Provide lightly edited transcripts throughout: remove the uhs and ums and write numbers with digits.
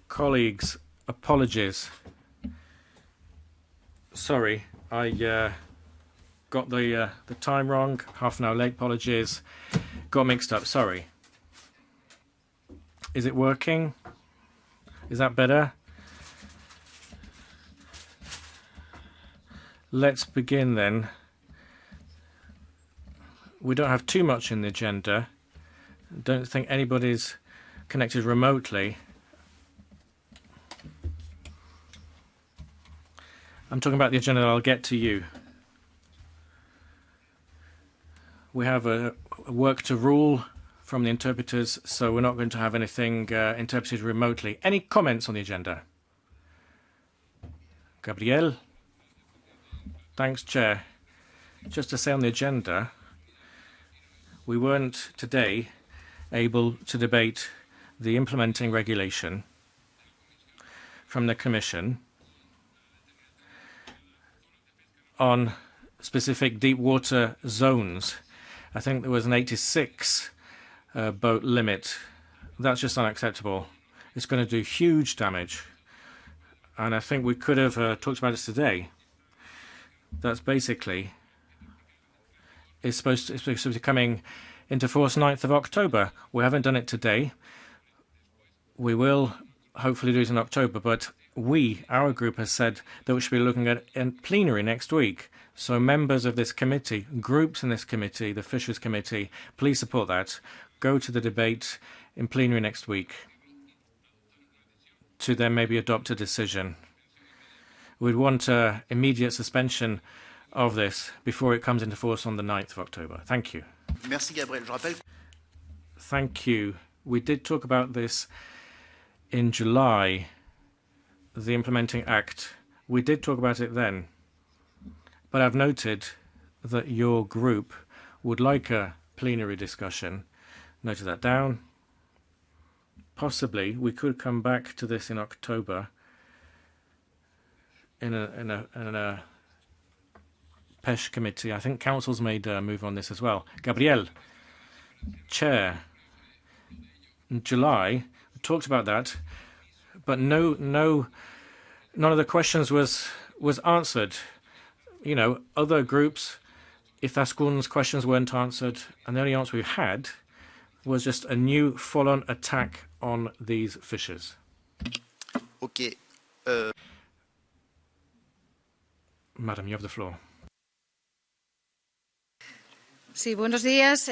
Colleagues, apologies. Sorry, I got the time wrong, half an hour late, apologies. Got mixed up, sorry. Is it working? Is that better? Let's begin then. We don't have too much in the agenda. Don't think anybody's connected remotely. I'm talking about the agenda. I'll get to you. We have a work to rule from the interpreters, so we're not going to have anything interpreted remotely. Any comments on the agenda? Gabriel? Thanks, Chair. Just to say on the agenda, we weren't today able to debate the implementing regulation from the Commission on specific deep water zones. I think there was an 86 boat limit. That's just unacceptable. It's going to do huge damage. And I think we could have talked about it today. That's basically it's supposed to be coming into force 9th of October. We haven't done it today. We will hopefully do it in October, but our group has said that we should be looking at in plenary next week. So members of this committee, groups in this committee, the Fisheries Committee, please support that. Go to the debate in plenary next week to then maybe adopt a decision. We'd want immediate suspension of this before it comes into force on the 9th of October. Thank you. Merci, Gabriel. Je rappelle... Thank you. We did talk about this in July, the Implementing Act. We did talk about it then. But I've noted that your group would like a plenary discussion. Noted that down. Possibly we could come back to this in October in a PESH committee. I think Council's made a move on this as well. Gabriel, Chair, in July, we talked about that, but none of the questions was answered. You know, other groups, if Askun's questions weren't answered, and the only answer we had was just a new full-on attack on these fishes. Okay. Madam, you have the floor. Sí, buenos días.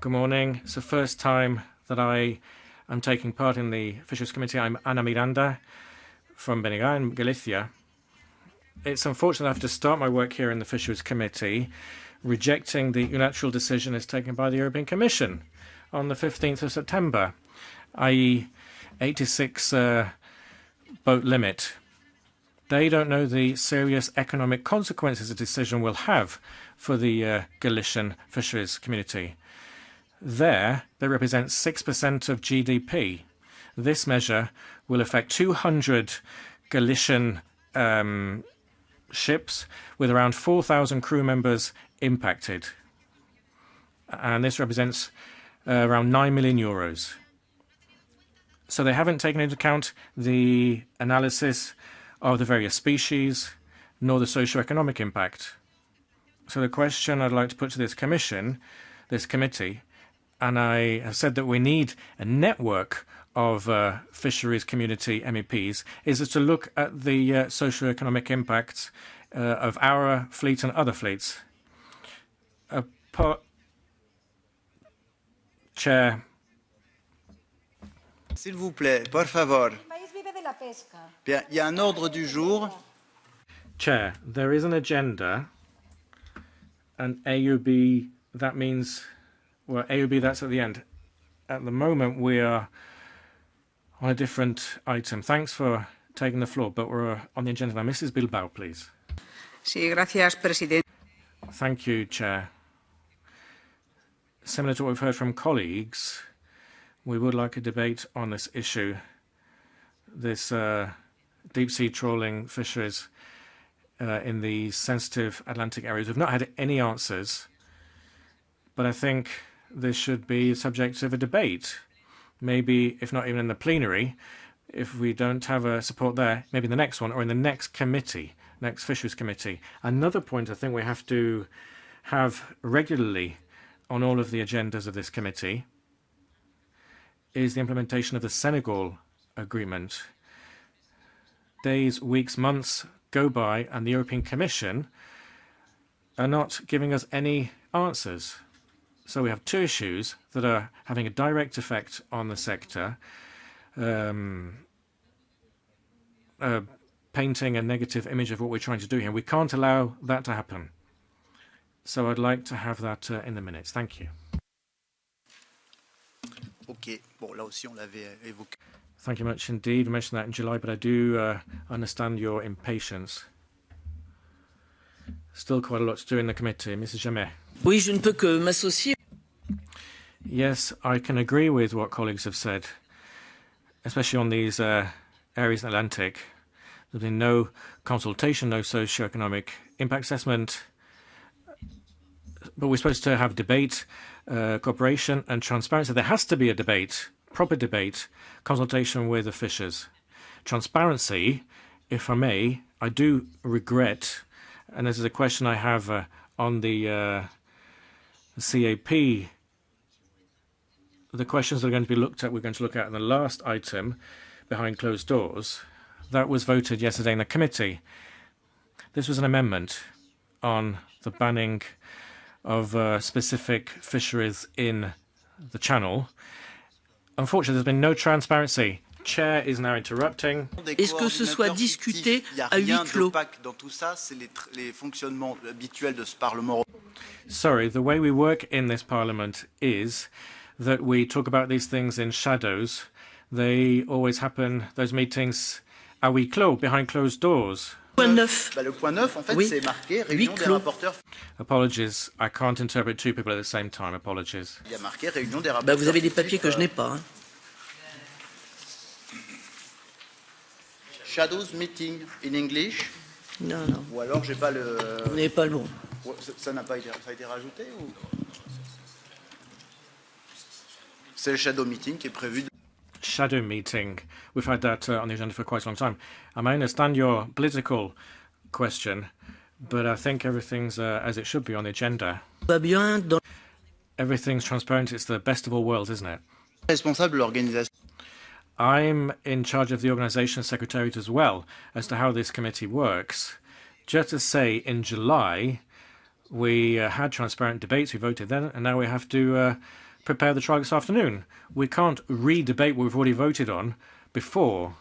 Good morning. It's the first time that I am taking part in the Fisheries Committee. I'm Ana Miranda from Benigán, Galicia. It's unfortunate I have to start my work here in the Fisheries Committee rejecting the unilateral decision as taken by the European Commission on the 15th of September, i.e. 86 boat limit. They don't know the serious economic consequences the decision will have for the Galician fisheries community. They represent 6% of GDP. This measure will affect 200 Galician ships with around 4,000 crew members impacted. And this represents around 9 million euros. So they haven't taken into account the analysis of the various species, nor the socio-economic impact. So the question I'd like to put to this committee, and I have said that we need a network of fisheries community MEPs, is to look at the socio-economic impacts of our fleet and other fleets. Chair. S'il vous plaît, por favor. Bien, il y a un ordre du jour. Chair, there is an agenda, and AUB, that means, well, AUB, that's at the end. At the moment, we are on a different item. Thanks for taking the floor, but we're on the agenda now. Mrs. Bilbao, please. Sí, gracias, presidente. Thank you, Chair. Similar to what we've heard from colleagues, we would like a debate on this issue, this deep-sea trawling fisheries in the sensitive Atlantic areas. We've not had any answers, but I think this should be subject of a debate. maybe if not even in the plenary, if we don't have support there, maybe the next one or in the next committee, next Fisheries Committee. Another point I think we have to have regularly on all of the agendas of this committee is the implementation of the Senegal agreement. Days, weeks, months go by and the European Commission are not giving us any answers. So we have two issues that are having a direct effect on the sector, painting a negative image of what we're trying to do here. We can't allow that to happen. So I'd like to have that in the minutes. Thank you. Ok. Bon, là aussi, on l'avait évoqué. Thank you much indeed. We mentioned that in July, but I do understand your impatience. Still quite a lot to do in the committee. Mrs. Jamet. Oui, je ne peux que m'associer. Yes, I can agree with what colleagues have said, especially on these areas in the Atlantic. There's been no consultation, no socio-economic impact assessment, but we're supposed to have debate, cooperation and transparency. There has to be a debate, proper debate, consultation with the fishers. Transparency, if I may, I do regret, and this is a question I have on the CAP, the questions that are going to be looked at, we're going to look at in the last item, behind closed doors, that was voted yesterday in the committee. This was an amendment on the banning of specific fisheries in the channel. Unfortunately, there's been no transparency. Chair is now interrupting. Est-ce que ce soit discuté à huis clos? Sorry, the way we work in this parliament is that we talk about these things in shadows. They always happen, those meetings, à huis clos, behind closed doors. Point 9. Le point 9, en fait, Oui. c'est marqué réunion des rapporteurs. Apologies, I can't interpret two people at the same time. Apologies. Il y a marqué réunion des rapporteurs. Vous avez des papiers que je n'ai pas. Hein. Shadows meeting in English. Non, non. Ou alors j'ai pas le. Vous n'avez pas le bon. Ça n'a pas été, ça a été rajouté ou? C'est le shadow meeting qui est prévu. Shadow meeting. We've had that on the agenda for quite a long time. I understand your political question, but I think everything's as it should be on the agenda. Va bien dans... Everything's transparent. It's the best of all worlds, isn't it? Responsable de l'organisation. I'm in charge of the organisation secretariat as well as to how this committee works. Just to say, in July, we had transparent debates. We voted then, and now we have to prepare the trial this afternoon. We can't re-debate what we've already voted on before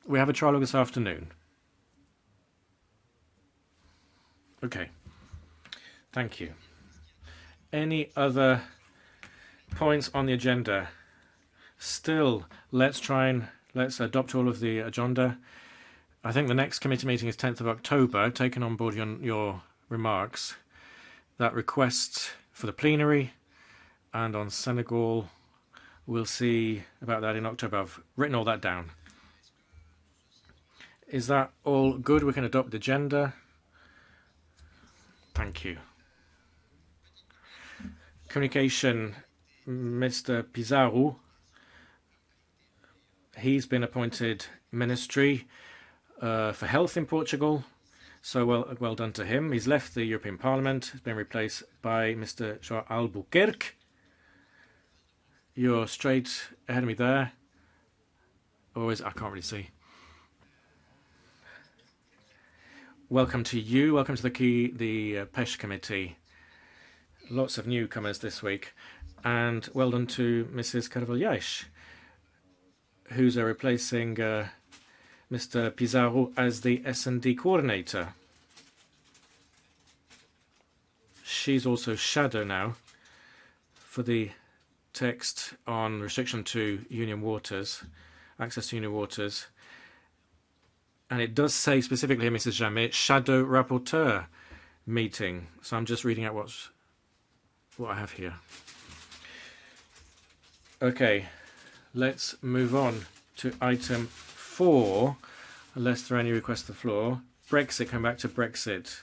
we have a trial this afternoon. Okay. Thank you. Any other points on the agenda? Still, let's adopt all of the agenda. I think the next committee meeting is 10th of October, taking on board your remarks. That request for the plenary, and on Senegal, we'll see about that in October. I've written all that down. Is that all good? We can adopt the agenda. Thank you. Communication, Mr. Pizarro. He's been appointed Ministry for Health in Portugal. So well done to him. He's left the European Parliament. He's been replaced by Mr. João Albuquerque. You're straight ahead of me there. Or is I can't really see. Welcome to you. Welcome to the PESH committee. Lots of newcomers this week. And well done to Mrs. Carvalhais, who's replacing Mr. Pizarro as the S&D coordinator. She's also shadow now for the text on restriction to union waters, access to union waters. And it does say specifically, Mrs. Jamet, shadow rapporteur meeting. So I'm just reading out what I have here. Okay, let's move on to item 4, unless there are any requests to the floor. Brexit, come back to Brexit.